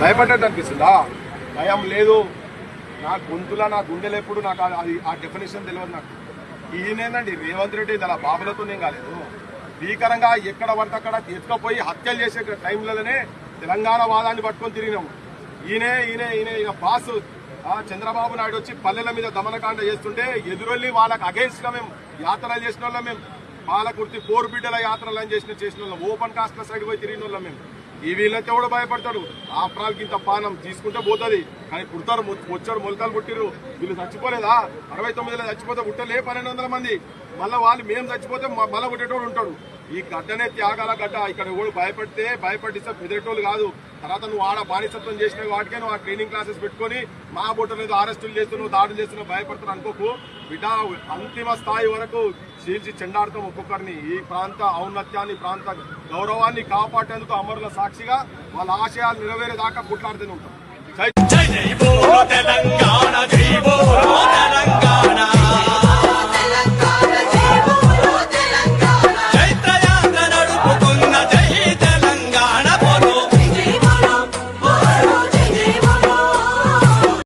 భయపడ్డట్టు అనిపిస్తుందా? భయం లేదు. నా గొంతులా నా గుండెలు ఎప్పుడు నాకు అది ఆ డెఫినేషన్ తెలియదు నాకు. ఈయనేనండి రేవంత్ రెడ్డి అలా బాబులతో నేను కాలేదు. భీకరంగా ఎక్కడ పడితే అక్కడ ఎత్తుకపోయి హత్యలు చేసే టైంలోనే తెలంగాణ వాదాన్ని పట్టుకొని తిరిగినాము. ఈయన బాస్ చంద్రబాబు నాయుడు వచ్చి పల్లెల మీద దమనకాండ చేస్తుంటే ఎదురెళ్ళి వాళ్ళకి అగేన్స్ట్ గా మేము యాత్రలు చేసిన వాళ్ళం. మేము పాలకుర్తి పోరు బిడ్డల యాత్రలు అని చేసిన వాళ్ళం. ఓపెన్ కాస్ట్ సైడ్ పోయి తిరిగిన వాళ్ళం మేము. ఈ వీళ్ళైతే కూడా భయపడతాడు. ఆఫ్రాల్కి ఇంత పానం తీసుకుంటే పోతుంది, కానీ పుడతారు వచ్చారు మొలకలు పుట్టిరు. వీళ్ళు చచ్చిపోలేదా? 69లో చచ్చిపోతే పుట్టలే 1200 మంది. మళ్ళీ వాళ్ళు మేము చచ్చిపోతే మళ్ళీ పుట్టేటోడు ఉంటాడు. ఈ గడ్డనే త్యాగాల గడ్డ. ఇక్కడ కూడా భయపడిస్తే బెదిరేటోళ్ళు కాదు. తర్వాత నువ్వు ఆడ బానిసత్వం చేసిన వాటికే నువ్వు ఆ ట్రైనింగ్ క్లాసెస్ పెట్టుకుని మా బొట్టలేదు అరెస్టులు చేస్తున్నావు, దాడులు చేస్తున్నావు, భయపడుతున్నావు అనుకోకు బిడ్డ. అంతిమ స్థాయి వరకు చీల్చి చెండాడుతాం ఒక్కొక్కరిని. ఈ ప్రాంత ఔన్నత్యాన్ని, ప్రాంత గౌరవాన్ని కాపాడేందుకు అమరుల సాక్షిగా వాళ్ళ ఆశయాలు నెరవేరేదాకా పుట్లాడుతూనే ఉంటాం.